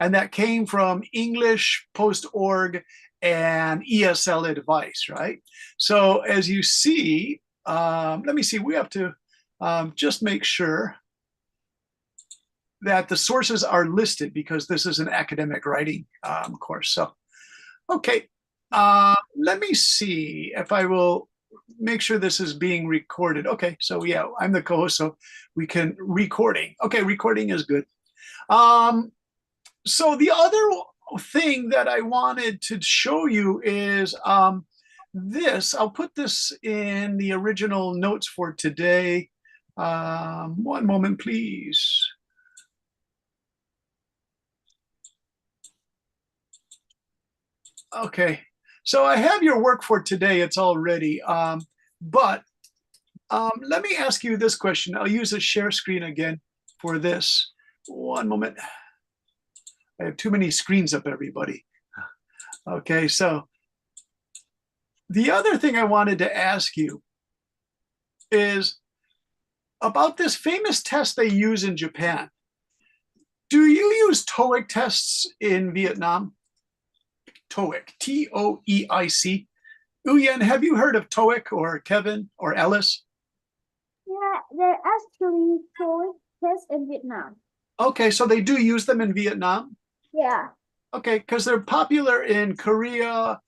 and that came from English Post.org and ESL Advice, right? So as you see, let me see, we have to just make sure that the sources are listed because this is an academic writing course. So, okay, let me see if I will make sure this is being recorded. Okay, so yeah, I'm the co-host, so we can recording. Okay, recording is good. So the other thing that I wanted to show you is this. I'll put this in the original notes for today. One moment, please. Okay, so I have your work for today. It's all ready. But let me ask you this question. I'll use a share screen again for this. One moment. I have too many screens up, everybody. Okay, so the other thing I wanted to ask you is about this famous test they use in Japan. Do you use TOEIC tests in Vietnam? TOEIC, T-O-E-I-C. Uyen, have you heard of TOEIC or Kevin or Ellis? Yeah, they're actually TOEIC tests in Vietnam. Okay, so they do use them in Vietnam? Yeah. Okay, because they're popular in Korea,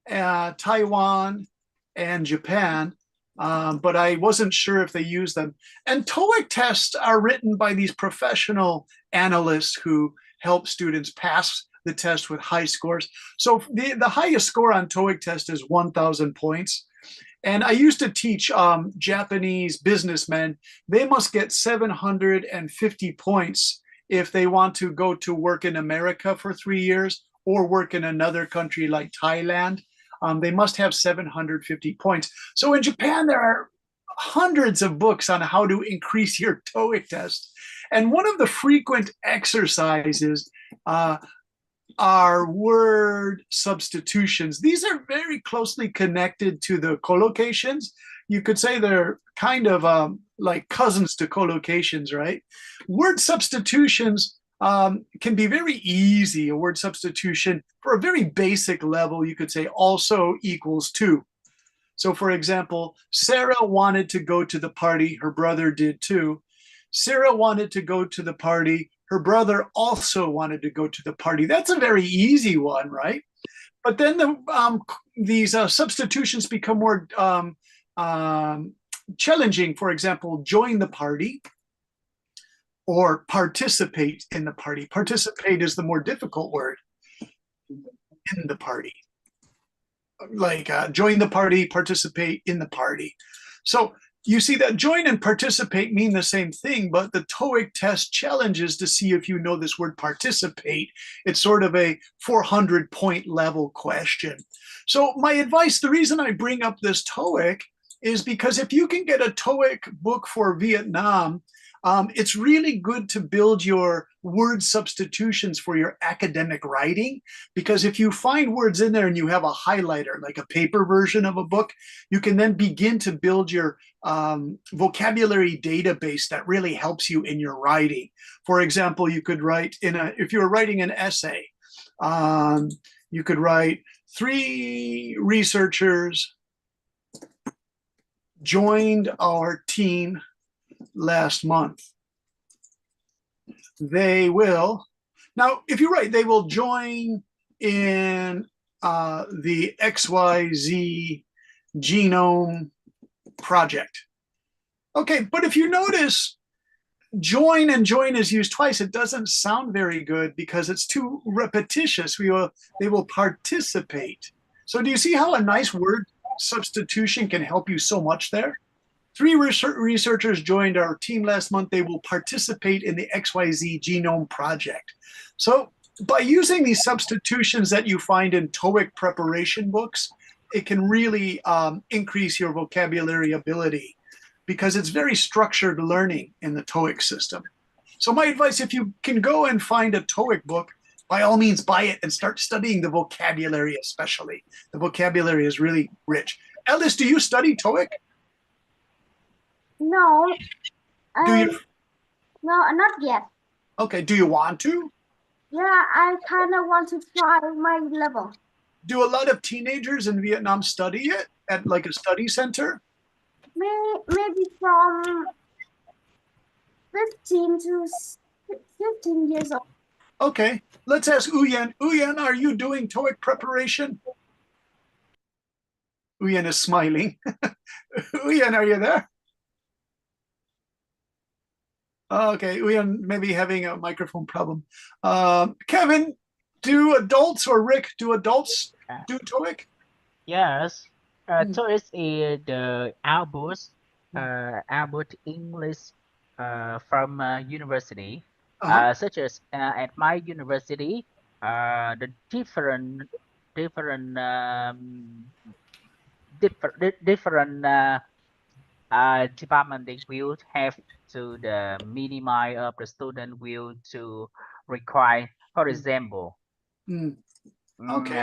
Taiwan, and Japan, but I wasn't sure if they use them. And TOEIC tests are written by these professional analysts who help students pass the test with high scores. So the highest score on TOEIC test is 1,000 points. And I used to teach Japanese businessmen. They must get 750 points if they want to go to work in America for 3 years or work in another country like Thailand. They must have 750 points. So in Japan, there are hundreds of books on how to increase your TOEIC test. And one of the frequent exercises are word substitutions. These are very closely connected to the collocations. You could say they're kind of like cousins to collocations, right? Word substitutions can be very easy. A word substitution for a very basic level, you could say also equals to. So for example, Sarah wanted to go to the party. Her brother did too. Sarah wanted to go to the party. Her brother also wanted to go to the party. That's a very easy one, right? But then these substitutions become more challenging. For example, join the party or participate in the party. Participate is the more difficult word. In the party. Like join the party, participate in the party. So you see that join and participate mean the same thing, but the TOEIC test challenges to see if you know this word participate. It's sort of a 400-point level question. So my advice, the reason I bring up this TOEIC is because if you can get a TOEIC book for Vietnam, it's really good to build your word substitutions for your academic writing, because if you find words in there and you have a highlighter, like a paper version of a book, you can then begin to build your vocabulary database that really helps you in your writing. For example, you could write if you were writing an essay, you could write 3 researchers joined our team last month. They will, now if you write, they will join in the XYZ genome project. Okay, but if you notice, join and join is used twice. It doesn't sound very good because it's too repetitious. They will participate. So do you see how a nice word substitution can help you so much there? 3 researchers joined our team last month. They will participate in the XYZ genome project. So by using these substitutions that you find in TOEIC preparation books, it can really increase your vocabulary ability because it's very structured learning in the TOEIC system. So my advice, if you can go and find a TOEIC book, by all means buy it and start studying the vocabulary especially. The vocabulary is really rich. Ellis, do you study TOEIC? No, Do you? no, not yet. Okay. Do you want to? Yeah, I kind of want to try my level. Do a lot of teenagers in Vietnam study it at like a study center? Maybe from 15 to 15 years old. Okay, let's ask Uyen. Uyen, are you doing TOEIC preparation? Uyen is smiling. Uyen, are you there? Okay, Uyen may be having a microphone problem. Kevin, do adults or Rick, do adults do TOEIC? Yes, Hmm. TOEIC is the Albert English from university, Uh-huh. such as at my university, the different different department they will have to the minimize of the student will to require, for example. Hmm. Okay.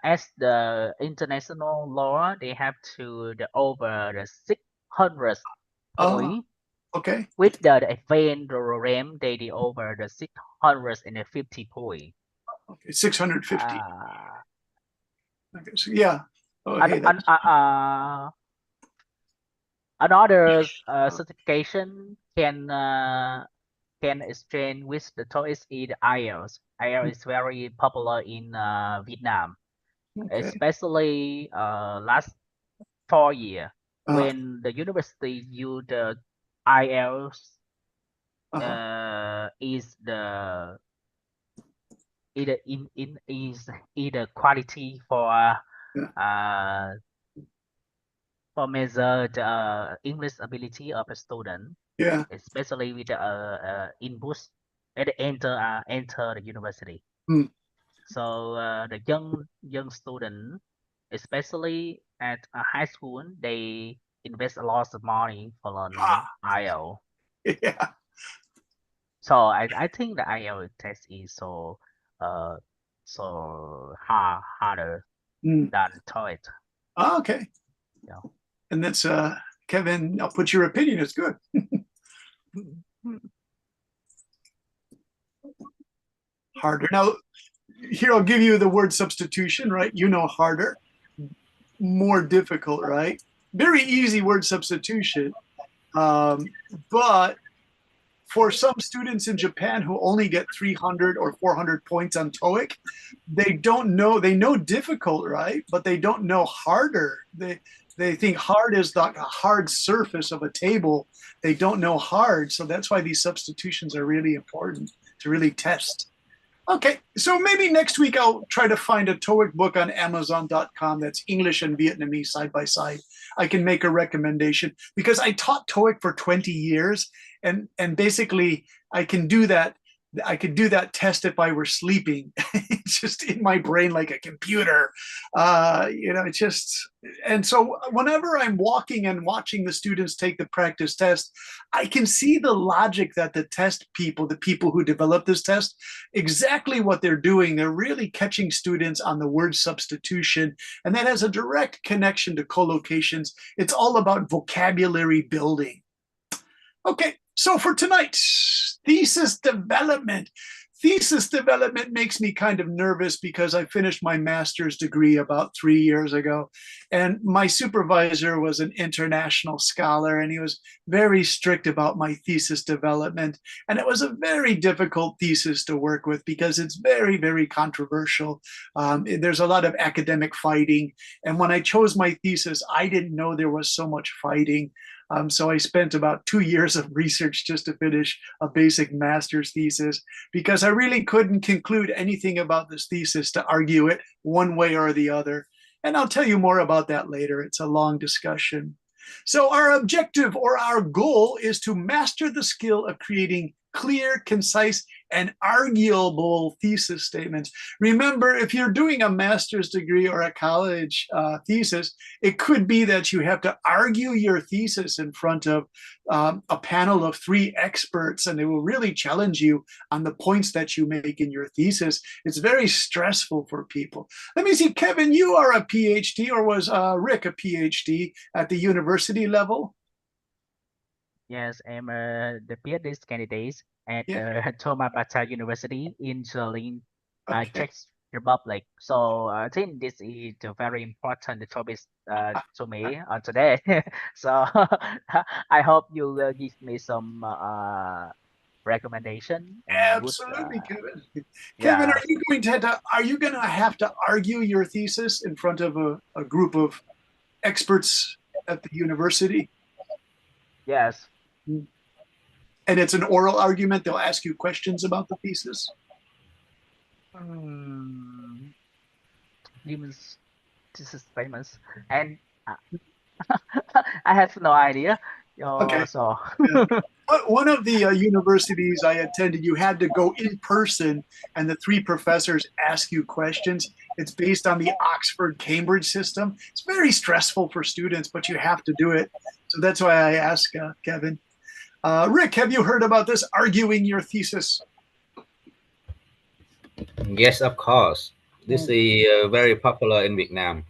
As the international law, they have to the over the 600 point Okay. with the advanced program they the over the 650 point. Okay. 650. Uh, Okay. So yeah. Oh, an, hey, an, that's another certification can exchange with the TOEIC is the IELTS. IELTS is very popular in Vietnam, okay. especially last 4 year Uh, when the university use the IELTS uh-huh. is the either in is either quality Yeah. uh measure the English ability of a student, Yeah. especially with the input at enter the university. Hmm. So the young student, especially at a high school, they invest a lot of money for learning Ah, IELTS. yeah. So I think the IELTS test is uh so harder Hmm. than TOEIC. Okay. Yeah. And that's Kevin, I'll put your opinion. It's good. Harder. Now, here I'll give you the word substitution, right? You know, harder, more difficult, right? Very easy word substitution. Um, but for some students in Japan who only get 300 or 400 points on TOEIC, they don't know, they know difficult, right? But they don't know harder. They think hard is like a hard surface of a table. They don't know hard. So that's why these substitutions are really important to really test. Okay, so maybe next week I'll try to find a TOEIC book on Amazon.com that's English and Vietnamese side by side. I can make a recommendation because I taught TOEIC for 20 years, and basically I can do that. I could do that test if I were sleeping. It's just in my brain like a computer. It's just, and so whenever I'm walking and watching the students take the practice test, I can see the logic that the people who develop this test, exactly what they're doing. They're really catching students on the word substitution, and that has a direct connection to collocations. It's all about vocabulary building. Okay, so for tonight, thesis development. Thesis development makes me kind of nervous because I finished my master's degree about 3 years ago. And my supervisor was an international scholar, and he was very strict about my thesis development. And it was a very difficult thesis to work with because it's very, very controversial. There's a lot of academic fighting. And when I chose my thesis, I didn't know there was so much fighting. So I spent about 2 years of research just to finish a basic master's thesis because I really couldn't conclude anything about this thesis to argue it one way or the other. And I'll tell you more about that later. It's a long discussion. So, our objective or our goal is to master the skill of creating clear, concise, and arguable thesis statements. Remember, if you're doing a master's degree or a college thesis, it could be that you have to argue your thesis in front of a panel of 3 experts, and they will really challenge you on the points that you make in your thesis. It's very stressful for people. Let me see, Kevin, you are a PhD, or was Rick a PhD at the university level? Yes, I'm the PhD candidate at Yeah. Thomas Bata University in Berlin, Okay. Czech Republic. So I think this is a very important topic to me today. So I hope you will give me some recommendation and good. Absolutely, Kevin. Kevin, Yeah. are you going to have to argue your thesis in front of a group of experts at the university? Yes. And it's an oral argument. They'll ask you questions about the thesis. Demons. This is famous, and I have no idea. Okay. So Yeah. One of the universities I attended, you had to go in person, and the three professors ask you questions. It's based on the Oxford-Cambridge system. It's very stressful for students, but you have to do it. So that's why I ask Kevin. Rick, have you heard about this arguing your thesis? Yes, of course. This is very popular in Vietnam.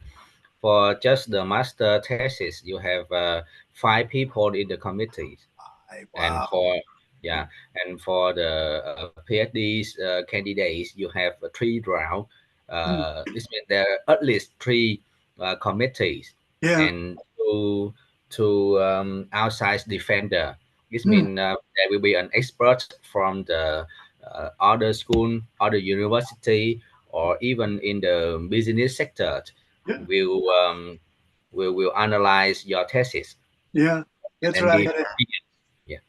For just the master thesis, you have 5 people in the committee, and Wow. for the PhDs candidates, you have 3 rounds. This means there are at least 3 committees Yeah. and two outside defender. This means there will be an expert from the other school, other university, or even in the business sector Yeah. will analyze your thesis Yeah. That's and what give opinion. Yeah,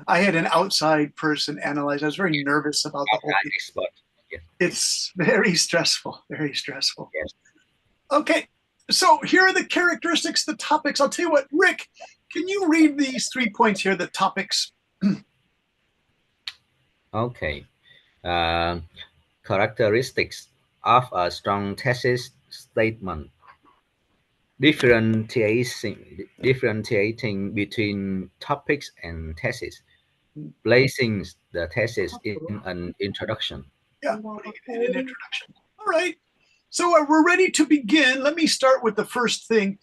I had an outside person analyze. I was very nervous about the whole outside thing. expert. Yeah. It's very stressful, very stressful. Yes. Okay, so here are the characteristics, the topics. I'll tell you what, Rick, can you read these 3 points here, the topics? Okay. Characteristics of a strong thesis statement. Differentiating between topics and thesis. Placing the thesis in an introduction. Yeah, putting it in an introduction. All right. So we're ready to begin. Let me start with the first thing.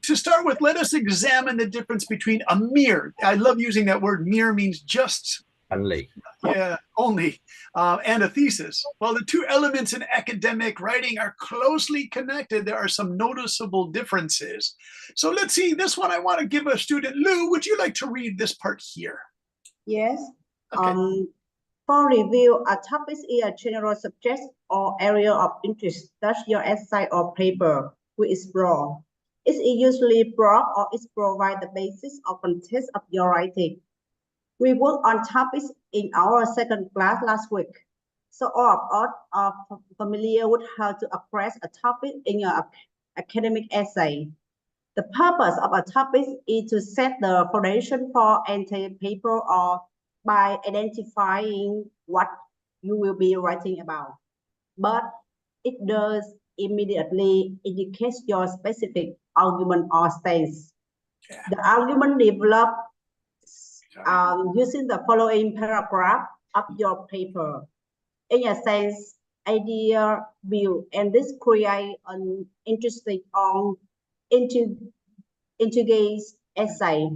To start with, let us examine the difference between a mere. I love using that word. Mere means just. Only. Yeah, only. And a thesis. While the two elements in academic writing are closely connected, there are some noticeable differences. So let's see. This one I want to give a student. Lou, would you like to read this part here? Yes. Okay. For review, a topic is a general subject or area of interest that your essay or paper will explore. It is usually broad or it provides the basis or context of your writing. We worked on topics in our second class last week, so all of us are familiar with how to express a topic in your academic essay. The purpose of a topic is to set the foundation for entire paper or by identifying what you will be writing about. But it does immediately indicate your specific argument or stance. Yeah. The argument developed using the following paragraph of your paper. In a sense, idea, view, and this create an interesting integrate essay.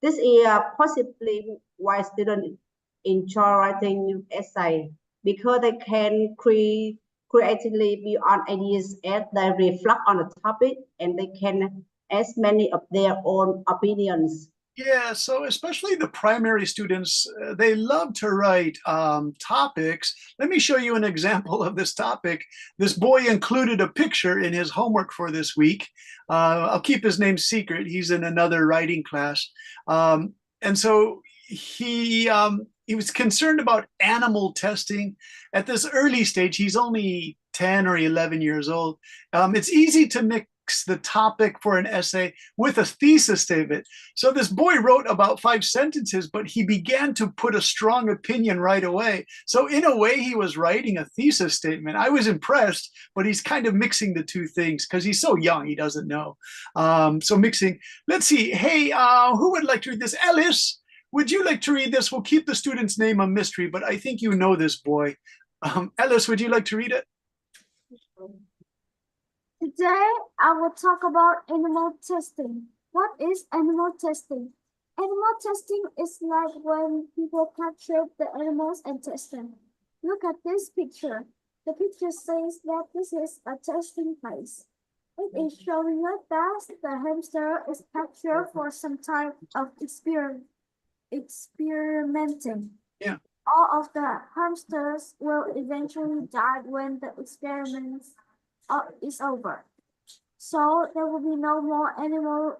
This is possibly why students enjoy writing essay because they can creatively build on ideas as they reflect on the topic and they can add many of their own opinions. Yeah, so especially the primary students, they love to write topics. Let me show you an example of this topic. This boy included a picture in his homework for this week. I'll keep his name secret. He's in another writing class. And so he was concerned about animal testing at this early stage. He's only 10 or 11 years old. It's easy to mix the topic for an essay with a thesis statement. So this boy wrote about 5 sentences, but he began to put a strong opinion right away. So in a way, he was writing a thesis statement. I was impressed, but he's kind of mixing the two things because he's so young, he doesn't know. So mixing. Let's see. Hey, who would like to read this? Alice, would you like to read this? We'll keep the student's name a mystery, but I think you know this boy. Alice, would you like to read it? Today, I will talk about animal testing. What is animal testing? Animal testing is like when people capture the animals and test them. Look at this picture. The picture says that this is a testing place. It is showing us that the hamster is captured for some type of experimenting. Yeah. All of the hamsters will eventually die when the experiment is over. So there will be no more animal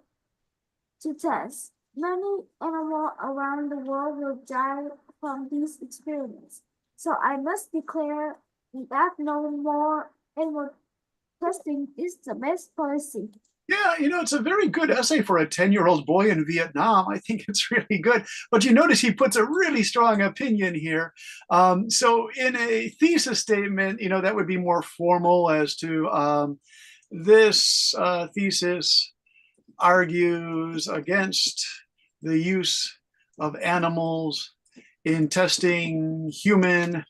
to test. Many animals around the world will die from these experiments. So I must declare that no more animal testing is the best policy. Yeah, it's a very good essay for a 10-year-old boy in Vietnam. I think it's really good. But you notice he puts a really strong opinion here. So in a thesis statement, that would be more formal as to this thesis argues against the use of animals in testing human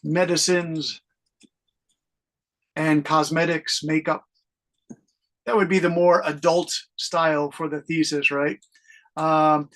medicines and cosmetics, makeup. That would be the more adult style for the thesis, right? But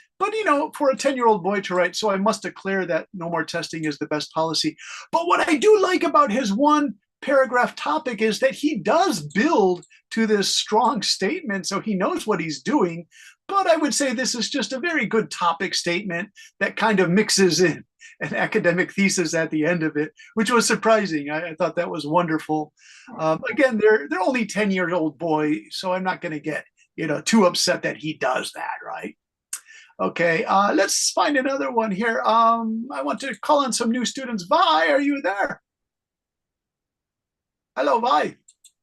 for a 10-year-old boy to write, so I must declare that no more testing is the best policy. But what I do like about his one paragraph topic is that he does build to this strong statement, so he knows what he's doing. But I would say this is just a very good topic statement that kind of mixes in an academic thesis at the end of it, which was surprising. I thought that was wonderful. Again, they're only 10-year-old boy, so I'm not going to get too upset that he does that, right? Okay, let's find another one here. I want to call on some new students. Vi, are you there? Hello, Vi.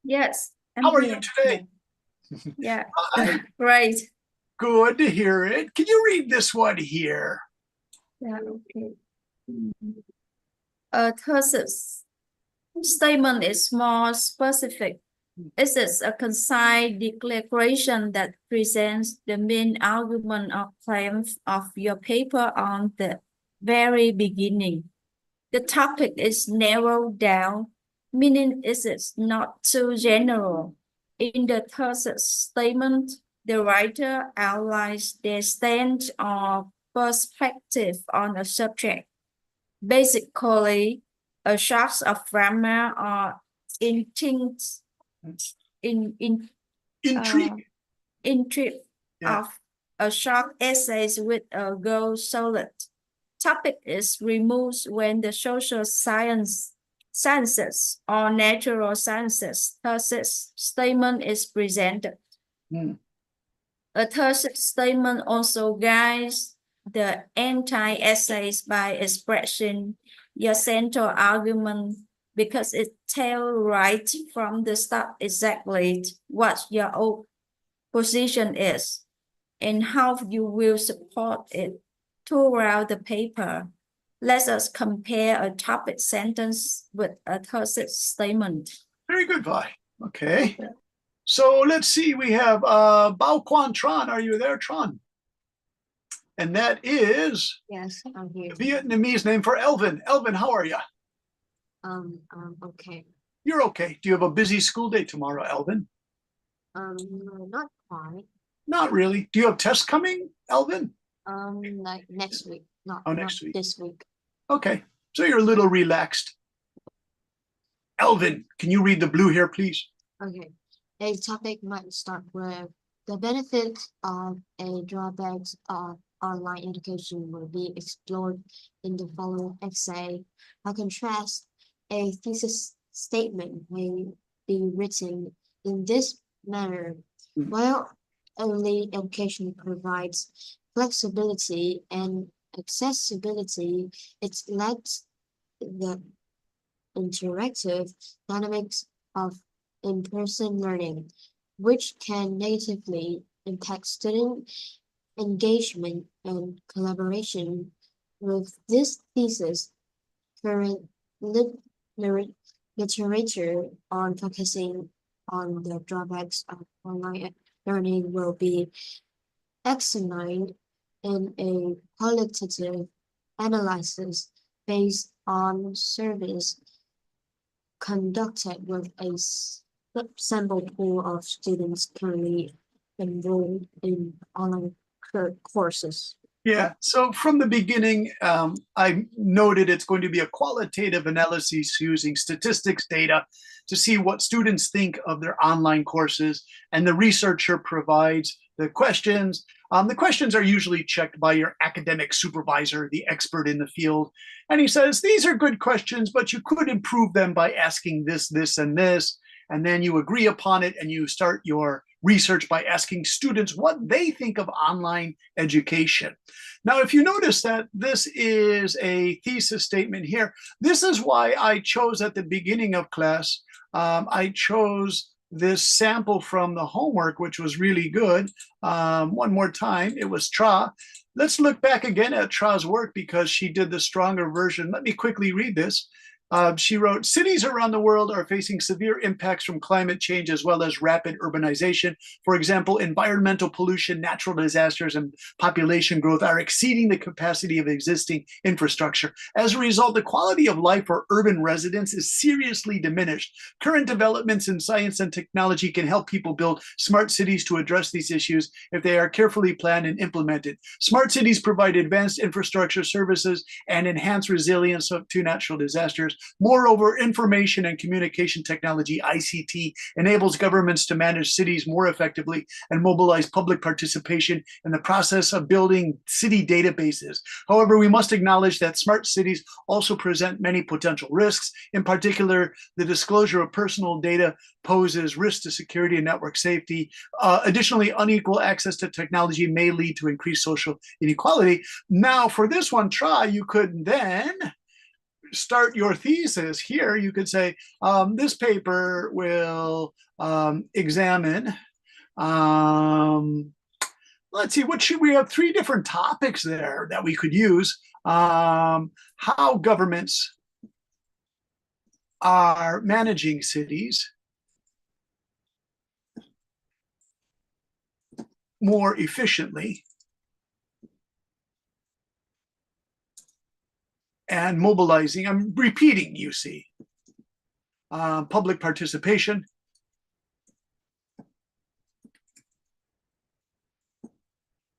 Yes. How are you today? Yeah, great. Good to hear it. Can you read this one here? Yeah, okay. A thesis statement is more specific. It is a concise declaration that presents the main argument or claims of your paper on the very beginning. The topic is narrowed down, meaning it is not too general. In the thesis statement, the writer outlines their stance or perspective on a subject. Basically, a short of grammar or intrigue of a short essays with a goal solid. Topic is removed when the social sciences or natural sciences thesis statement is presented. A thesis statement also guides the anti-essays by expressing your central argument because it tells right from the start exactly what your position is and how you will support it throughout the paper. Let us compare a topic sentence with a thesis statement. Very good, Vi. Okay. So let's see, we have Bao Quan Tran. Are you there, Tran? And that is Yes, I'm here. the Vietnamese name for Elvin. Elvin, how are you? Okay. You're okay. Do you have a busy school day tomorrow, Elvin? No, not quite. Not really. Do you have tests coming, Elvin? Like next week, not next week. This week. Okay. So you're a little relaxed. Elvin, can you read the blue here, please? Okay. A topic might start with the benefits of a drawbacks of online education will be explored in the following essay. By contrast, a thesis statement may be written in this manner. While early education provides flexibility and accessibility, it lacks the interactive dynamics of in-person learning, which can negatively impact student engagement and collaboration. With this thesis, current literature on focusing on the drawbacks of online learning will be examined in a qualitative analysis based on surveys conducted with a sample pool of students currently enrolled in online the courses. Yeah, so from the beginning, I noted it's going to be a qualitative analysis using statistics data to see what students think of their online courses, and the researcher provides the questions. The questions are usually checked by your academic supervisor, the expert in the field, and he says, these are good questions, but you could improve them by asking this, this, and this, and then you agree upon it, and you start your research by asking students what they think of online education. Now, if you notice that this is a thesis statement here, this is why I chose at the beginning of class, I chose this sample from the homework, which was really good. One more time, it was Tra. Let's look back again at Tra's work because she did the stronger version. Let me quickly read this. She wrote, cities around the world are facing severe impacts from climate change as well as rapid urbanization. For example, environmental pollution, natural disasters, and population growth are exceeding the capacity of existing infrastructure. As a result, the quality of life for urban residents is seriously diminished. Current developments in science and technology can help people build smart cities to address these issues if they are carefully planned and implemented. Smart cities provide advanced infrastructure services and enhance resilience to natural disasters. Moreover, information and communication technology, ICT, enables governments to manage cities more effectively and mobilize public participation in the process of building city databases. However, we must acknowledge that smart cities also present many potential risks. In particular, the disclosure of personal data poses risks to security and network safety. Additionally, unequal access to technology may lead to increased social inequality. Now, for this one, try, you could then start your thesis here. You could say, this paper will examine, let's see, what should we have? 3 different topics there that we could use. How governments are managing cities more efficiently and mobilizing, I'm repeating, you see, public participation,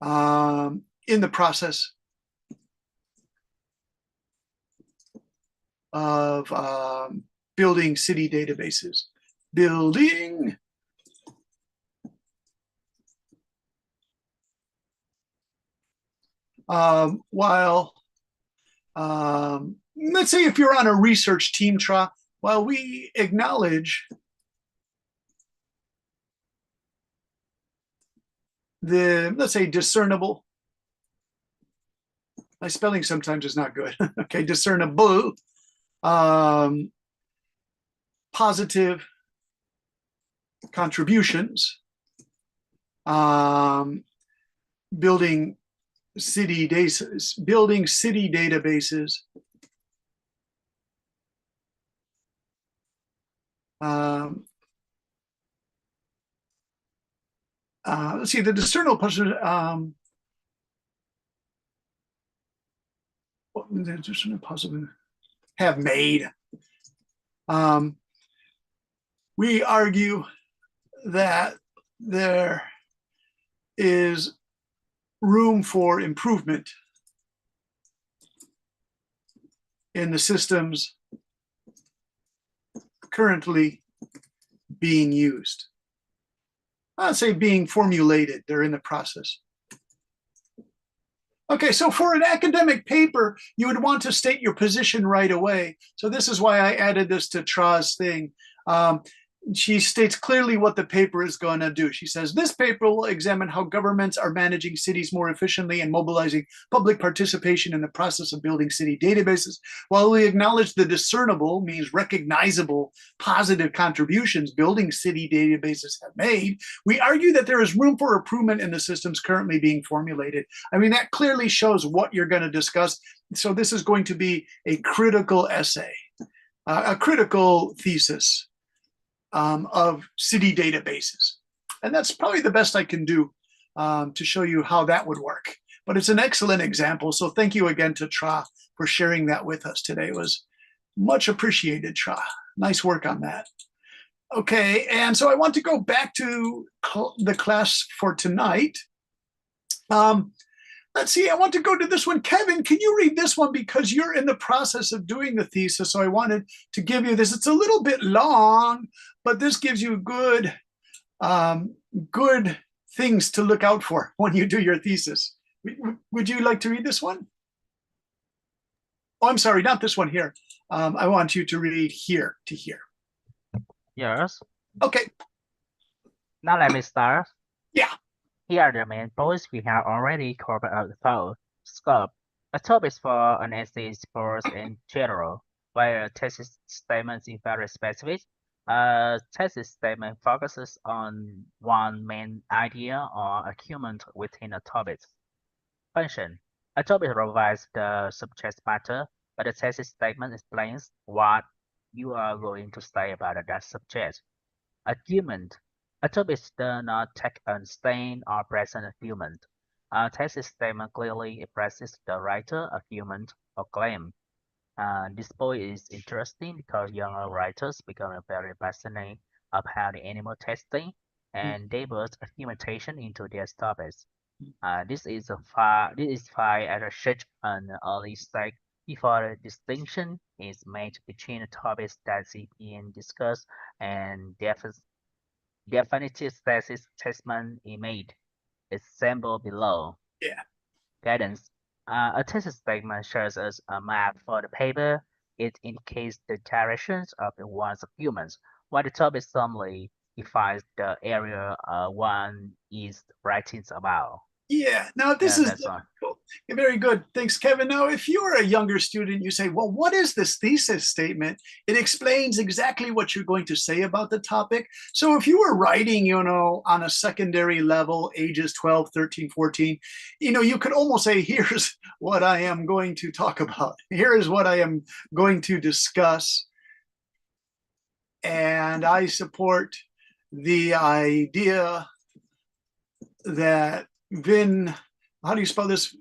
in the process of building city databases. Building while let's say if you're on a research team, Tra, while we acknowledge the, let's say, discernible, my spelling sometimes is not good. Okay, discernible, positive contributions, building city databases, let's see, the discernible person, what the discernible positive have made. We argue that there is room for improvement in the systems currently being used. I'd say being formulated, they're in the process. Okay, so for an academic paper, you would want to state your position right away. So this is why I added this to Tra's thing. She states clearly what the paper is going to do. She says, this paper will examine how governments are managing cities more efficiently and mobilizing public participation in the process of building city databases. While we acknowledge the discernible, means recognizable, positive contributions building city databases have made, we argue that there is room for improvement in the systems currently being formulated. I mean, that clearly shows what you're going to discuss. So this is going to be a critical essay, a critical thesis of city databases. And that's probably the best I can do to show you how that would work. But it's an excellent example. So thank you again to Tra for sharing that with us today. It was much appreciated, Tra. Nice work on that. Okay, and so I want to go back to the class for tonight. Let's see, I want to go to this one. Kevin, can you read this one? Because you're in the process of doing the thesis. So I wanted to give you this. It's a little bit long, but this gives you good things to look out for when you do your thesis. Would you like to read this one? Oh, I'm sorry, not this one here. I want you to read here to here. Yes. Okay. Now let me start. Yeah. Here are the main points we have already covered up the full scope. A topic for an essay is posed in general, while a thesis statement is very specific. A thesis statement focuses on one main idea or argument within a topic. Function. A topic provides the subject matter, but a thesis statement explains what you are going to say about that subject. Argument. A topic does not take a stand or present argument. A thesis statement clearly expresses the writer's argument or claim. This point is interesting because younger writers become very passionate about the animal testing and they put argumentation into their topics. This is fine at such an early stage before the distinction is made between the topics that is being discussed and definitive thesis statement is made. Example below. Yeah. Guidance. A thesis statement shows us a map for the paper. It indicates the directions of one's arguments, while the topic summary defines the area one is writing about. Yeah. Now this is cool. Very good. Thanks, Kevin. Now, if you're a younger student, you say, well, what is this thesis statement? It explains exactly what you're going to say about the topic. So if you were writing, on a secondary level, ages 12, 13, 14, you could almost say, here's what I am going to talk about. Here is what I am going to discuss. And I support the idea that how do you spell this?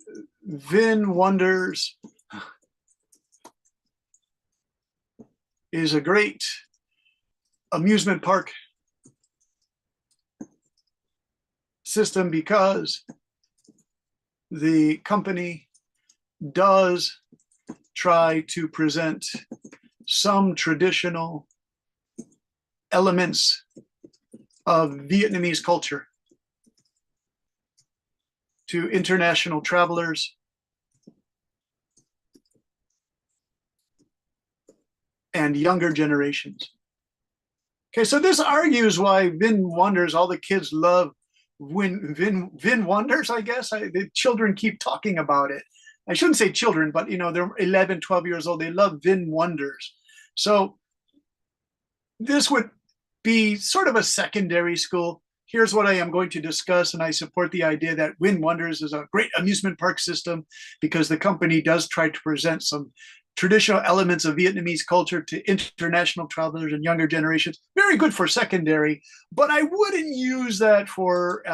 Vin Wonders is a great amusement park system because the company does try to present some traditional elements of Vietnamese culture to international travelers and younger generations. Okay, so this argues why Vin Wonders, all the kids love Vin Wonders, I guess. The children keep talking about it. I shouldn't say children, but they're 11, 12 years old. They love Vin Wonders. So this would be sort of a secondary school. Here's what I am going to discuss, and I support the idea that Vin Wonders is a great amusement park system because the company does try to present some traditional elements of Vietnamese culture to international travelers and younger generations. Very good for secondary, but I wouldn't use that for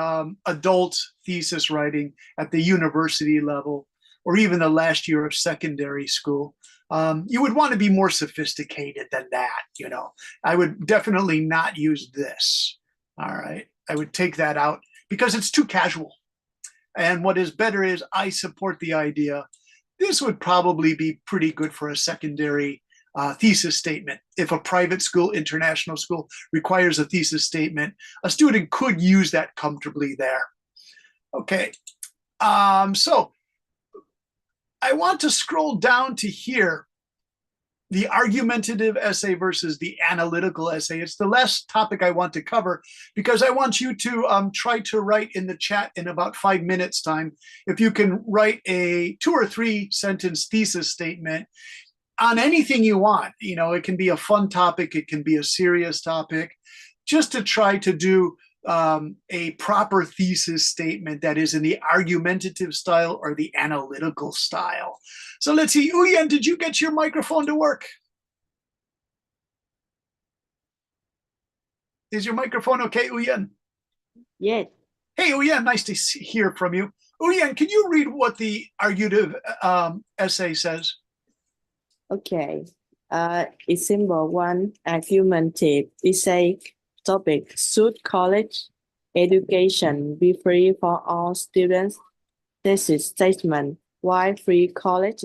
adult thesis writing at the university level or even the last year of secondary school. You would want to be more sophisticated than that, I would definitely not use this. All right. I would take that out because it's too casual. And what is better is I support the idea. This would probably be pretty good for a secondary thesis statement. If a private school, international school requires a thesis statement, a student could use that comfortably there. Okay. So I want to scroll down to here. The argumentative essay versus the analytical essay. It's the last topic I want to cover because I want you to try to write in the chat in about 5 minutes time. If you can write a 2 or 3 sentence thesis statement on anything you want, it can be a fun topic, it can be a serious topic, just to try to do a proper thesis statement that is in the argumentative style or the analytical style. So let's see, Uyen, did you get your microphone to work? Is your microphone okay, Uyen? Yes. Hey, Uyen, nice to hear from you. Uyen, can you read what the argumentative essay says? Okay. Example 1, argumentative essay topic: should college education be free for all students? thesis statement. Why free college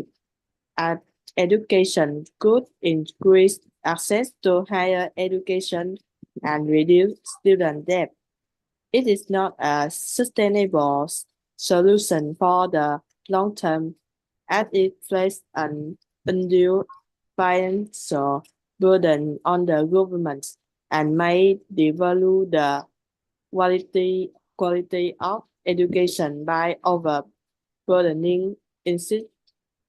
education could increase access to higher education and reduce student debt. It is not a sustainable solution for the long term, as it places an undue financial burden on the government and may devalue the quality of education by overburdening Institutions.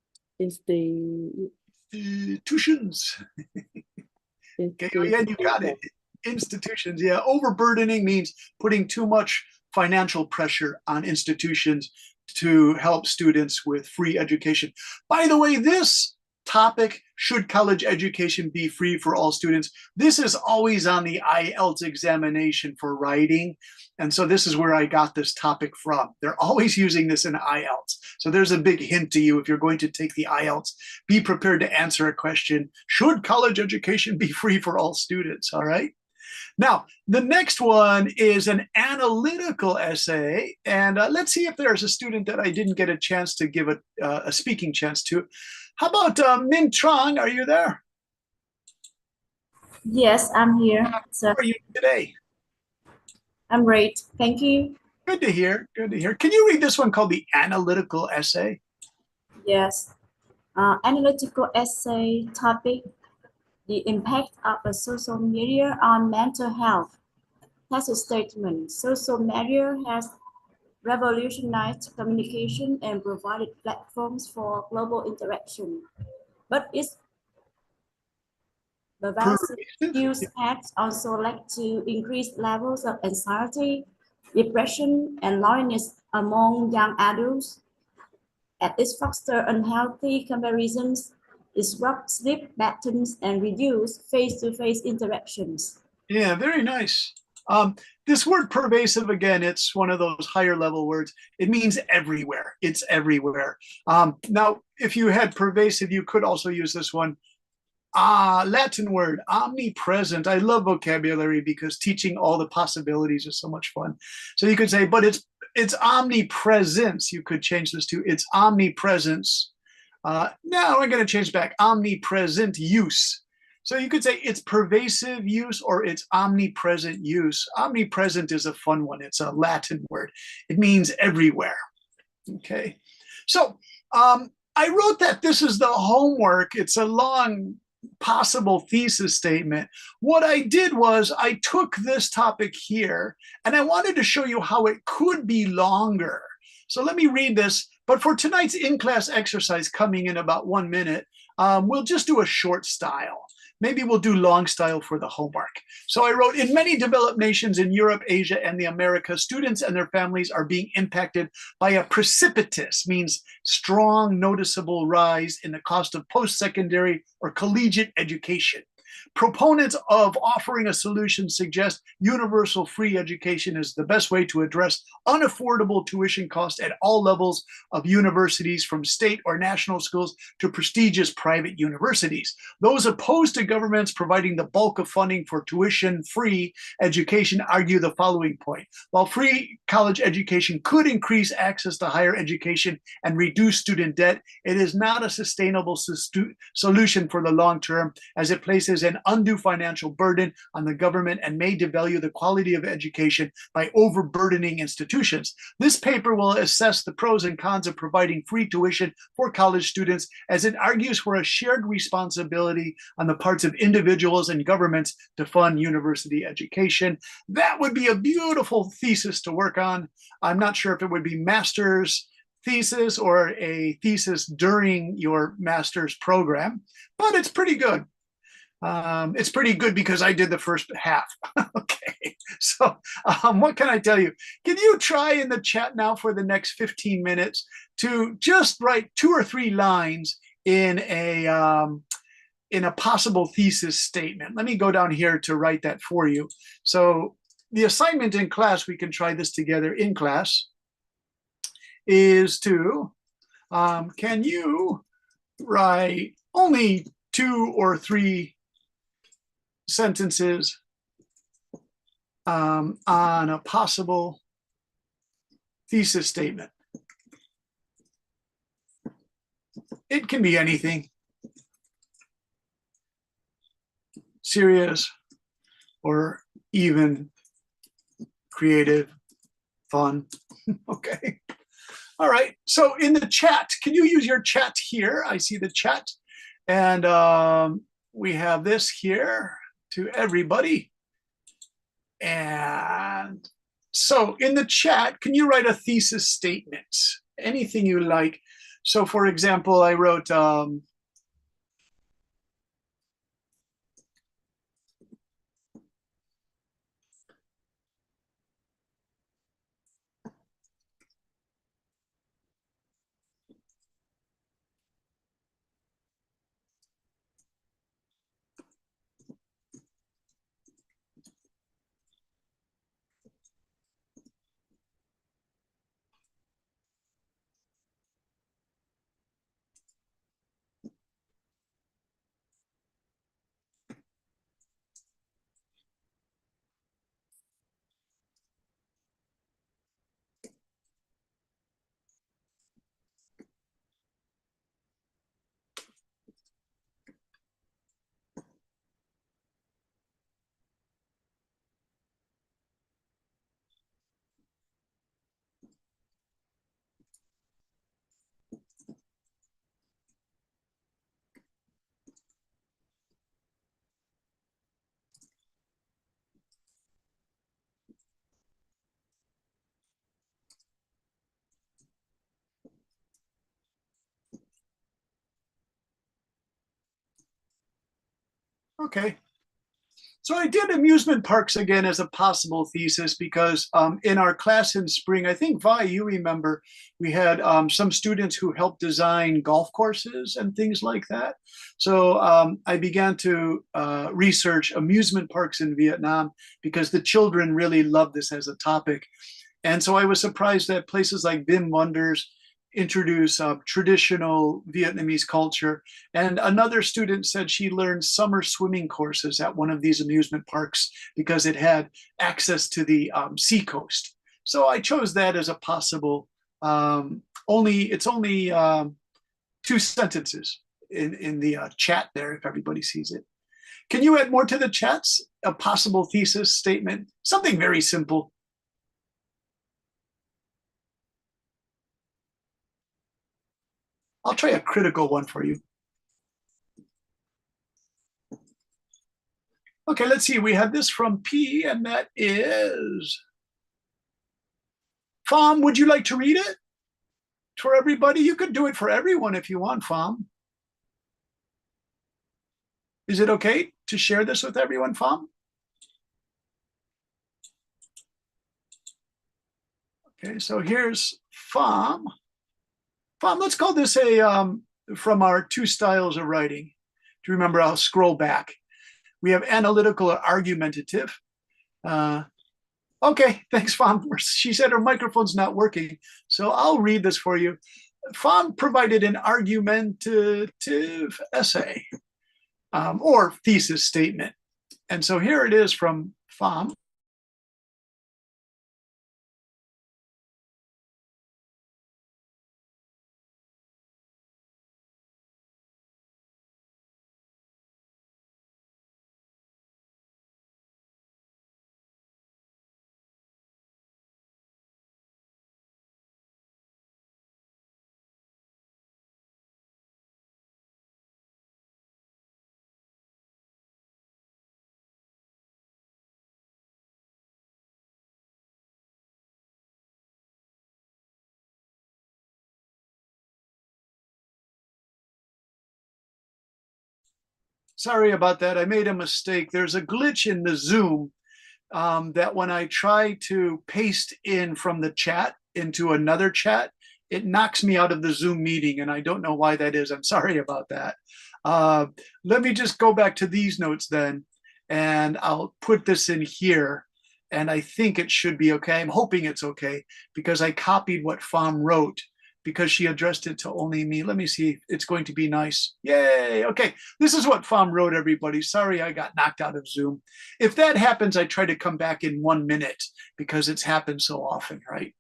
Okay, oh, yeah, you got it. Institutions, yeah. Overburdening means putting too much financial pressure on institutions to help students with free education. By the way, this topic, should college education be free for all students? This is always on the IELTS examination for writing. And so this is where I got this topic from. They're always using this in IELTS. So there's a big hint to you if you're going to take the IELTS. Be prepared to answer a question, should college education be free for all students? All right. Now, the next one is an analytical essay. And let's see if there's a student that I didn't get a chance to give a speaking chance to. How about Min Trong? Are you there? Yes, I'm here. How are you today? I'm great. Thank you. Good to hear. Good to hear. Can you read this one called the analytical essay? Yes. Analytical essay topic, the impact of a social media on mental health. Has a statement. Social media has revolutionized communication and provided platforms for global interaction. But its pervasive use has also led to increased levels of anxiety, depression, and loneliness among young adults. As it fosters unhealthy comparisons, disrupt sleep patterns, and reduce face-to-face interactions. Yeah, very nice. This word pervasive, again, it's one of those higher level words. It means everywhere. It's everywhere. Now, if you had pervasive, you could also use this one. Latin word, omnipresent. I love vocabulary because teaching all the possibilities is so much fun. So you could say, but it's omnipresence. You could change this to it's omnipresence. Now I'm going to change back, omnipresent use. So you could say it's pervasive use or it's omnipresent use. Omnipresent is a fun one. It's a Latin word. It means everywhere. Okay. So I wrote that this is the homework. It's a long possible thesis statement. What I did was I took this topic here and I wanted to show you how it could be longer. So let me read this. But for tonight's in-class exercise coming in about 1 minute, we'll just do a short style. Maybe we'll do long style for the homework. So I wrote, in many developed nations in Europe, Asia, and the Americas, students and their families are being impacted by a precipitous, means strong, noticeable rise in the cost of post-secondary or collegiate education. Proponents of offering a solution suggest universal free education is the best way to address unaffordable tuition costs at all levels of universities, from state or national schools to prestigious private universities. Those opposed to governments providing the bulk of funding for tuition-free education argue the following point. While free college education could increase access to higher education and reduce student debt, it is not a sustainable solution for the long term, as it places an undue financial burden on the government and may devalue the quality of education by overburdening institutions. This paper will assess the pros and cons of providing free tuition for college students, as it argues for a shared responsibility on the parts of individuals and governments to fund university education. That would be a beautiful thesis to work on. I'm not sure if it would be master's thesis or a thesis during your master's program, but it's pretty good. It's pretty good because I did the first half. Okay, so what can I tell you? Can you try in the chat now for the next 15 minutes to just write 2 or 3 lines in a possible thesis statement? Let me go down here to write that for you. So the assignment in class, we can try this together in class, is to, can you write only 2 or 3 sentences on a possible thesis statement? It can be anything. Serious or even creative, fun. Okay. All right. So in the chat, can you use your chat here? I see the chat. And we have this here to everybody. And so in the chat, can you write a thesis statement? Anything you like. So for example, I wrote, okay. So I did amusement parks again as a possible thesis because in our class in spring, I think, Vi, you remember, we had some students who helped design golf courses and things like that. So I began to research amusement parks in Vietnam because the children really loved this as a topic. And so I was surprised that places like Bim Wonders introduce traditional Vietnamese culture. And another student said she learned summer swimming courses at one of these amusement parks because it had access to the seacoast. So I chose that as a possible, it's only 2 sentences in the chat there, if everybody sees it. Can you add more to the chats? A possible thesis statement, something very simple. I'll try a critical one for you. Okay, let's see. We have this from P, and that is Pham. Would you like to read it for everybody? You could do it for everyone if you want, Pham. Is it okay to share this with everyone, Pham? Okay, so here's Pham. Pham, let's call this a from our 2 styles of writing. Do you remember? I'll scroll back. We have analytical or argumentative. Okay, thanks, Pham. She said her microphone's not working, so I'll read this for you. Pham provided an argumentative essay or thesis statement. And so here it is from Pham. Sorry about that. I made a mistake. There's a glitch in the Zoom that when I try to paste in from the chat into another chat, it knocks me out of the Zoom meeting, and I don't know why that is. I'm sorry about that. Let me just go back to these notes then, and I'll put this in here, and I think it should be okay. I'm hoping it's okay because I copied what Pham wrote because she addressed it to only me. Let me see. It's going to be nice. Yay. Okay. This is what Pham wrote, everybody. Sorry, I got knocked out of Zoom. If that happens, I try to come back in 1 minute because it's happened so often, right?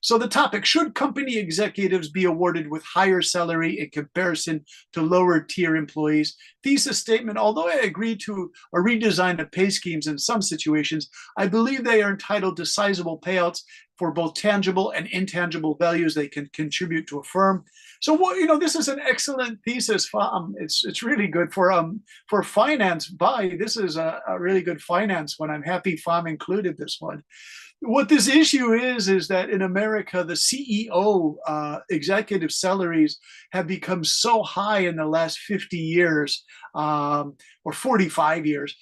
So the topic, should company executives be awarded with higher salary in comparison to lower tier employees? Thesis statement, although I agree to a redesign of pay schemes in some situations, I believe they are entitled to sizable payouts for both tangible and intangible values they can contribute to a firm. So what, you know, this is an excellent thesis. It's really good for finance. This is a really good finance one. I'm happy FAM included this one. What this issue is that in America, the CEO executive salaries have become so high in the last 50 years or 45 years.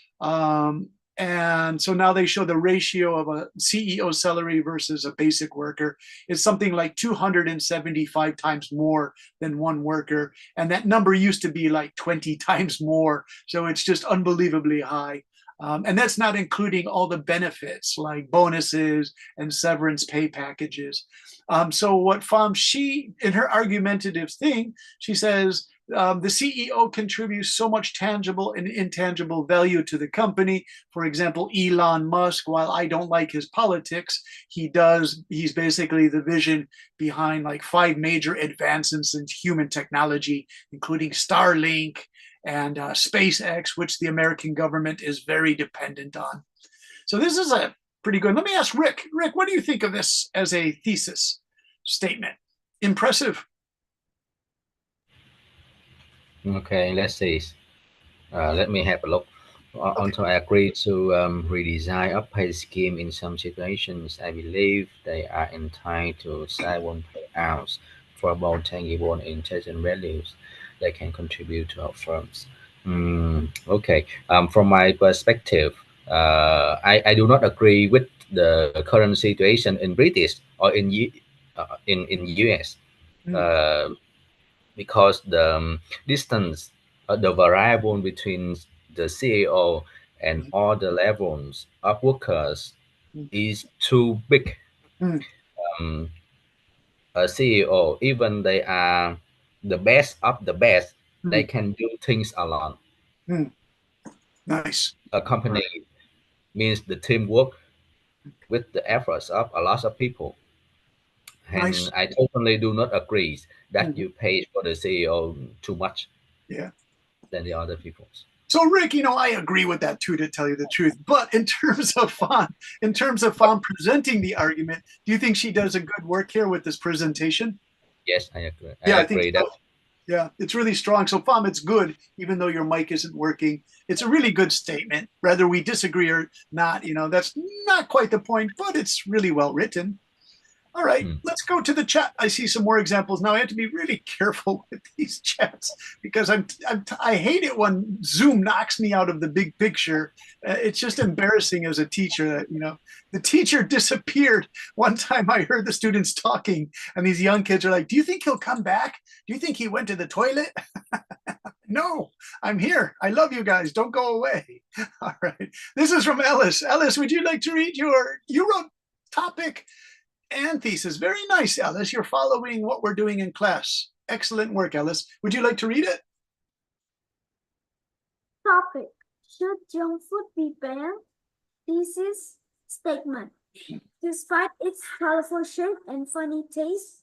And so now they show the ratio of a CEO salary versus a basic worker is something like 275 times more than one worker. And that number used to be like 20 times more. So it's just unbelievably high. And that's not including all the benefits like bonuses and severance pay packages. So what she, in her argumentative thing, she says, the CEO contributes so much tangible and intangible value to the company. For example, Elon Musk, while I don't like his politics, he's basically the vision behind like 5 major advances in human technology, including Starlink and SpaceX, which the American government is very dependent on. So this is a pretty good. Let me ask Rick. Rick, what do you think of this as a thesis statement? Impressive. Okay, let's see. Let me have a look. Also, I agree to redesign a pay scheme in some situations. I believe they are entitled to sizable payouts for both tangible and intangible values they can contribute to our firms. Okay. From my perspective, I do not agree with the current situation in British or in US. Because the distance, the variable between the CEO and all the levels of workers is too big. A CEO, even they are the best of the best, they can do things alone. Nice. A company means the teamwork with the efforts of a lot of people. And Nice. I totally do not agree that you pay for the CEO too much than the other people. So Rick, you know, I agree with that too, to tell you the truth. But in terms of FAM presenting the argument, do you think she does a good work here with this presentation? Yes, I agree. I think so. Yeah, it's really strong. So FAM, it's good, even though your mic isn't working. It's a really good statement. Whether we disagree or not, you know, that's not quite the point, but it's really well written. All right, let's go to the chat. I see some more examples. Now I have to be really careful with these chats because I hate it when Zoom knocks me out of the big picture. It's just embarrassing as a teacher. You know, the teacher disappeared. One time I heard the students talking and these young kids are like, do you think he'll come back? Do you think he went to the toilet? No, I'm here. I love you guys. Don't go away. All right. This is from Ellis. Ellis, would you like to read you wrote topic and thesis? Very nice, Ellis. You're following what we're doing in class. Excellent work, Ellis. Would you like to read it? Topic: should junk food be banned? Thesis statement: despite its colorful shape and funny taste,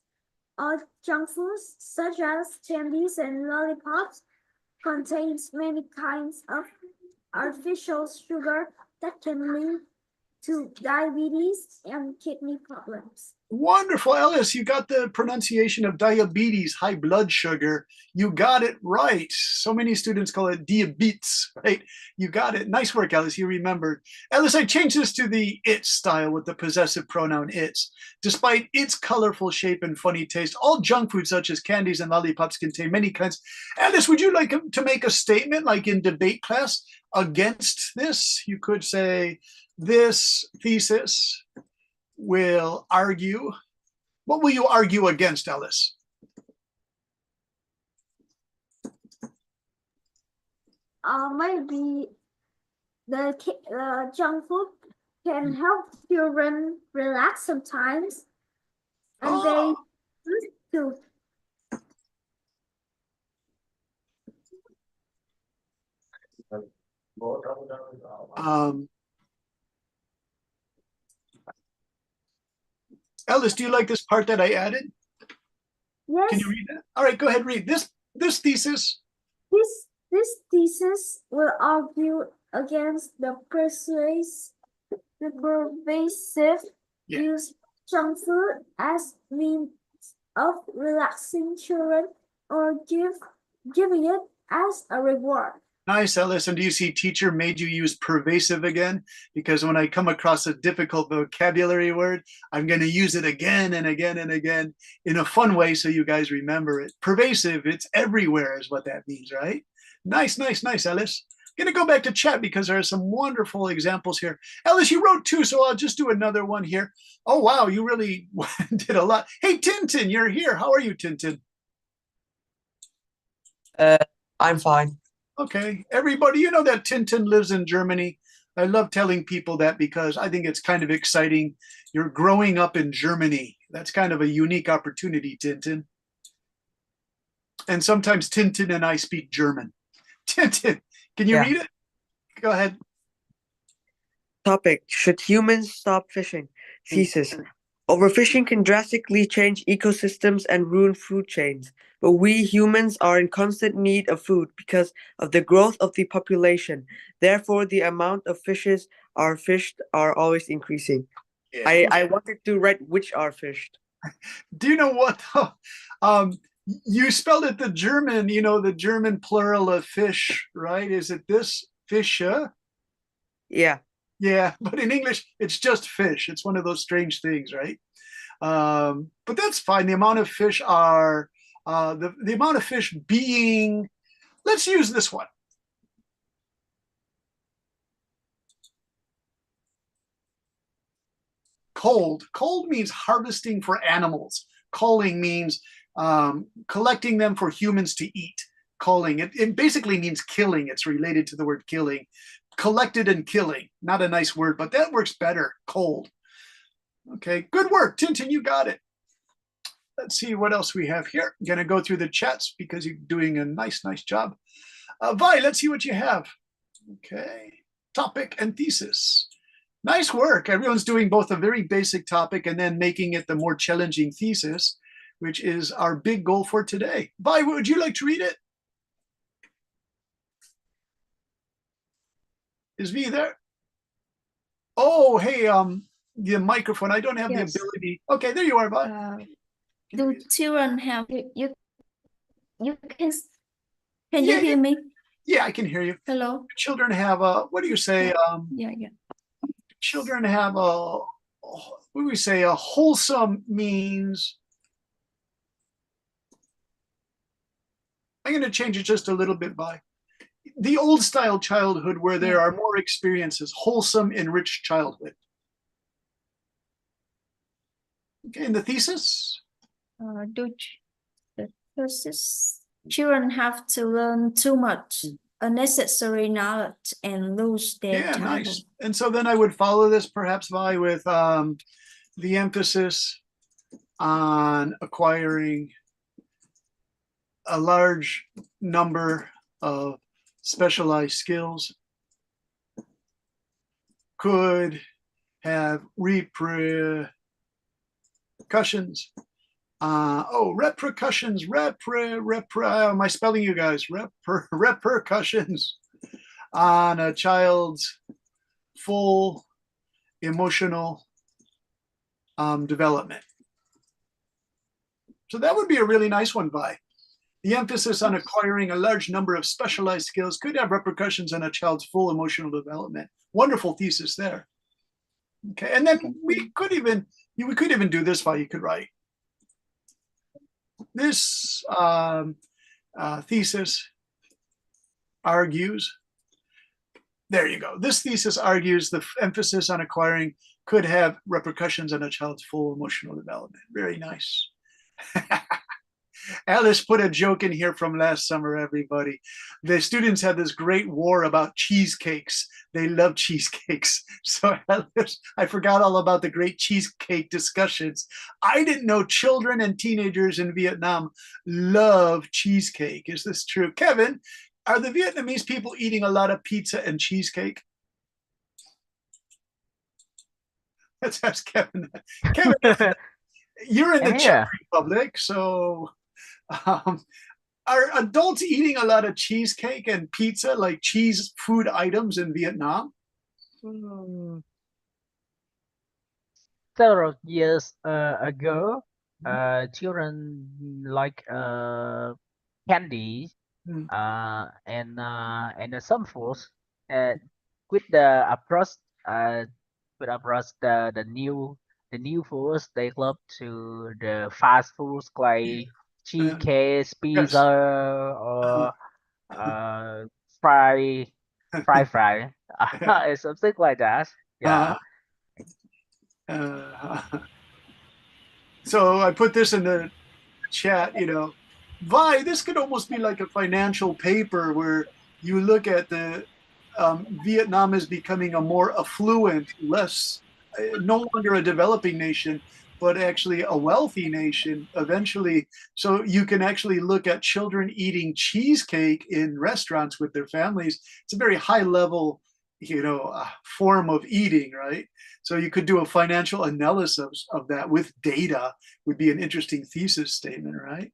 all junk foods, such as candies and lollipops, contains many kinds of artificial sugar that can lead to diabetes and kidney problems. Wonderful, Ellis. You got the pronunciation of diabetes, high blood sugar. You got it right. So many students call it diabetes, right? You got it. Nice work, Ellis. You remembered. Ellis, I changed this to the it style with the possessive pronoun its. Despite its colorful shape and funny taste, all junk food such as candies and lollipops contain many kinds. Ellis, would you like to make a statement like in debate class against this? You could say, this thesis will argue. What will you argue against, Ellis? Maybe the junk food can help children relax sometimes, and they used to. Alice, do you like this part that I added? Yes, Can you read that? All right, go ahead, read this thesis. this thesis will argue against the pervasive Yeah. use of junk food as means of relaxing children or giving it as a reward. Nice, Alice. And do you see teacher made you use pervasive again? Because when I come across a difficult vocabulary word, I'm going to use it again and again and again in a fun way so you guys remember it. Pervasive, it's everywhere is what that means, right? Nice, nice, nice, Alice. I'm going to go back to chat because there are some wonderful examples here. Alice, you wrote two, so I'll just do another one here. Oh, wow, you really did a lot. Hey, Tintin, you're here. How are you, Tintin? I'm fine. Okay, everybody, you know that Tintin lives in Germany. I love telling people that because I think it's kind of exciting. You're growing up in Germany. That's kind of a unique opportunity, Tintin. And sometimes Tintin and I speak German. Tintin, can you Yeah. read it? Go ahead. Topic: Should humans stop fishing? Thesis: Overfishing can drastically change ecosystems and ruin food chains, but we humans are in constant need of food because of the growth of the population. Therefore, the amount of fishes are fished are always increasing. Yeah. I wanted to write which are fished. Do you know what? You spelled it the German, the German plural of fish, right? Is it this fish? Yeah. Yeah, but in English, it's just fish. It's one of those strange things, right? But that's fine. The amount of fish are the amount of fish being. Let's use this one. Cold. Cold means harvesting for animals. Culling means collecting them for humans to eat. Culling. It basically means killing. It's related to the word killing. Collected and killing. Not a nice word, but that works better. Cold. Okay, good work, Tintin. You got it. Let's see what else we have here. I'm going to go through the chats because you're doing a nice job. Vi, let's see what you have. Okay, topic and thesis. Nice work. Everyone's doing both a very basic topic and then making it the more challenging thesis, which is our big goal for today. Vi, would you like to read it? Is V there? Oh, hey, the microphone. I don't have Yes. the ability. Okay, there you are, Vi. Do children have You can Yeah, you hear me? Yeah, I can hear you. Hello? Children have what do you say? Yeah. Children have what do we say? A wholesome means. I'm going to change it just a little bit by the old style childhood where there are more experiences, wholesome, enriched childhood. Okay, and the thesis? The thesis. Children have to learn too much unnecessary knowledge and lose their Yeah, childhood. nice. And so then I would follow this perhaps by with the emphasis on acquiring a large number of specialized skills could have repercussions. Repercussions. Am I spelling you guys? Repercussions on a child's full emotional development. So that would be a really nice one, Vi. The emphasis on acquiring a large number of specialized skills could have repercussions on a child's full emotional development. Wonderful thesis there. Okay, and then we could even do this, Vi. You could write this thesis argues. There you go. This thesis argues the emphasis on acquiring could have repercussions on a child's full emotional development. Very nice. Alice put a joke in here from last summer, everybody. The students had this great war about cheesecakes. They love cheesecakes. So Alice, I forgot all about the great cheesecake discussions. I didn't know children and teenagers in Vietnam love cheesecake. Is this true? Kevin, are the Vietnamese people eating a lot of pizza and cheesecake? Let's ask Kevin. Kevin, You're in the I'm Czech here. Republic, so are adults eating a lot of cheesecake and pizza, like cheese food items in Vietnam? Hmm. Several years ago, children like candy Hmm. and some foods uh, with the approach the new foods they love to the fast foods like cheesecake, pizza, Yes. or uh fry fry and something like that. Yeah. Uh, so I put this in the chat, Vi, this could almost be like a financial paper where you look at the Vietnam is becoming a more affluent, less, no longer a developing nation, but actually a wealthy nation eventually. So you can actually look at children eating cheesecake in restaurants with their families. It's a very high level, form of eating, right? So you could do a financial analysis of that with data, would be an interesting thesis statement, right?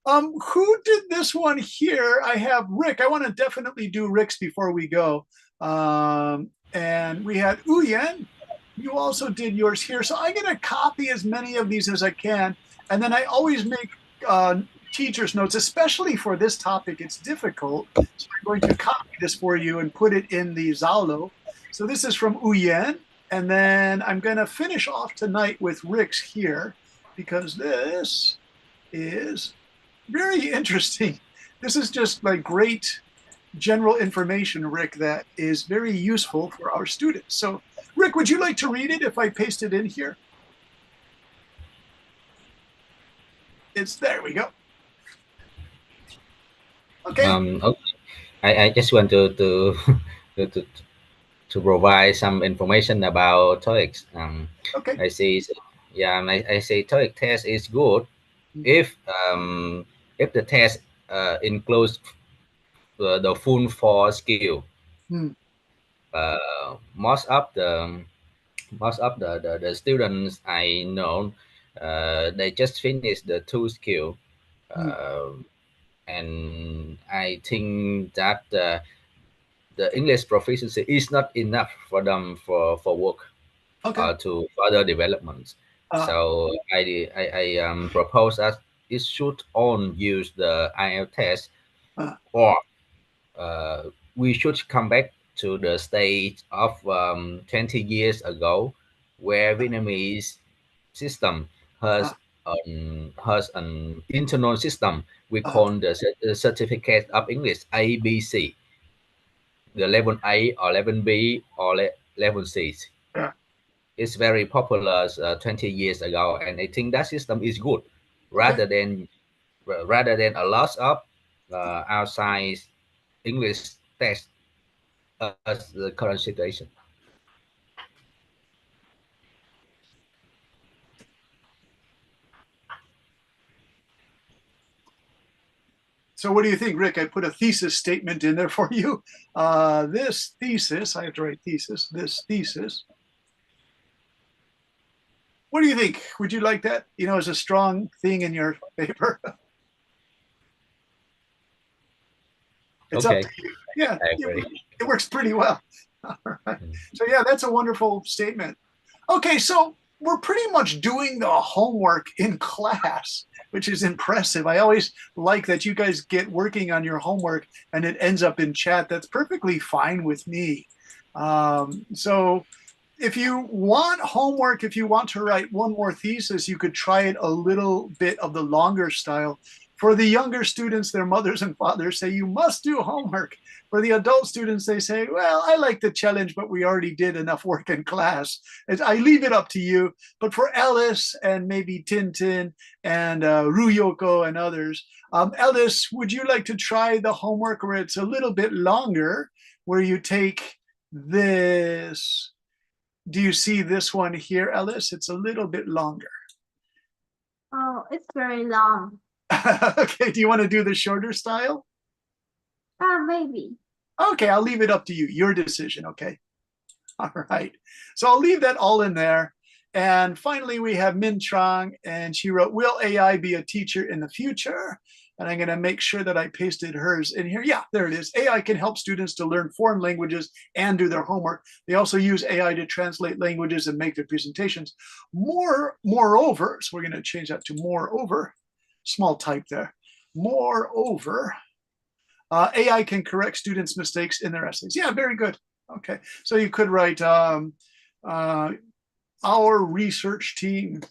Who did this one here? I have Rick. I want to definitely do Rick's before we go. And we had Uyen. You also did yours here. So I'm going to copy as many of these as I can. And then I always make teacher's notes, especially for this topic. It's difficult. So I'm going to copy this for you and put it in the Zalo. So this is from Uyen. And then I'm going to finish off tonight with Rick's here because this is very interesting. This is just like great general information, Rick, that is very useful for our students. So, Rick, would you like to read it if I paste it in here? There we go. Okay. Okay. I just want to to, to provide some information about TOEIC. Okay. I say, yeah, I say TOEIC test is good if the test includes the full 4 skill. Hmm. Most of the students I know, they just finished the 2 skill, and I think that the English proficiency is not enough for them for work. Okay. To further development. So I propose that it should only use the IELTS test, or we should come back to the stage of 20 years ago, where Vietnamese system has an internal system we call the certificate of English ABC, the level A or level B or level C. It's very popular 20 years ago, and I think that system is good rather than a lot of outside English test as the current situation. So what do you think, Rick? I put a thesis statement in there for you. This thesis, I have to write thesis, this thesis. What do you think? Would you like that, as a strong thing in your paper? It's okay. up to you. Yeah, I agree. it works pretty well. All right. So yeah, that's a wonderful statement. Okay, so we're pretty much doing the homework in class, which is impressive. I always like that you guys get working on your homework and it ends up in chat. That's perfectly fine with me. So if you want homework, if you want to write one more thesis, you could try it a little bit of the longer style. For the younger students, their mothers and fathers say, you must do homework. For the adult students, they say, well, I like the challenge, but we already did enough work in class. I leave it up to you. But for Ellis and maybe Tintin and Ruyoko and others, Ellis, would you like to try the homework where it's a little bit longer, where you take this? Do you see this one here, Ellis? It's a little bit longer. Oh, it's very long. Okay, do you want to do the shorter style? Maybe. Okay, I'll leave it up to you. Your decision, okay? All right. So I'll leave that all in there. And finally, we have Min Trang, and she wrote, will AI be a teacher in the future? And I'm going to make sure that I pasted hers in here. Yeah, there it is. AI can help students to learn foreign languages and do their homework. They also use AI to translate languages and make their presentations. Moreover, so we're going to change that to moreover, small type there. Moreover, AI can correct students' mistakes in their essays. Yeah, very good. Okay, so you could write, our research team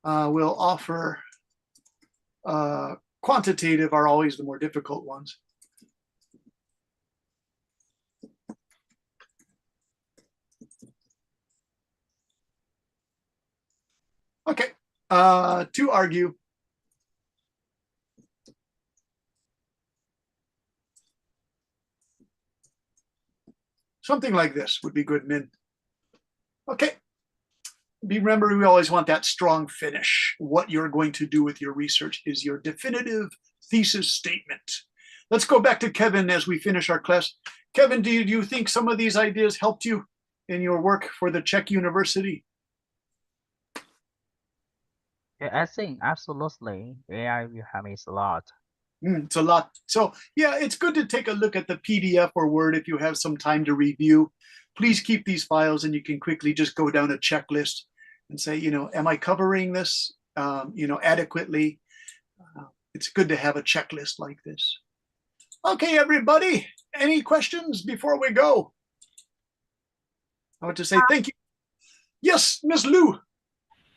will offer, quantitative are always the more difficult ones. Okay, to argue. Something like this would be good, Min. Okay. Remember, we always want that strong finish. What you're going to do with your research is your definitive thesis statement. Let's go back to Kevin as we finish our class. Kevin, do you think some of these ideas helped you in your work for the Czech University? Yeah, I think absolutely AI will help me a lot. It's a lot. So yeah, it's good to take a look at the PDF or Word if you have some time to review. Please keep these files and you can quickly just go down a checklist and say, am I covering this, adequately? It's good to have a checklist like this. Okay, everybody, any questions before we go? I want to say thank you. Yes, Miss Lou.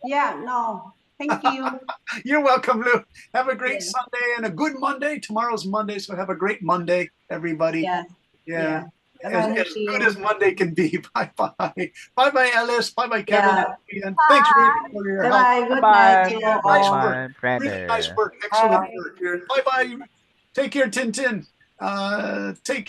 Yeah, no, thank you. You're welcome, Lou. Have a great Yeah. Sunday and a good Monday. Tomorrow's Monday, so have a great Monday, everybody. Yeah. Yeah. Bye-bye, As thank you. good as Monday can be. Bye-bye. Bye-bye, Alice. Bye-bye, Kevin. Yeah. And thanks for your help. Bye-bye, good Bye. night to you Nice all. work. Bye, brother. Really nice work. Excellent Bye. work. Bye-bye. Take care, Tintin. Take care.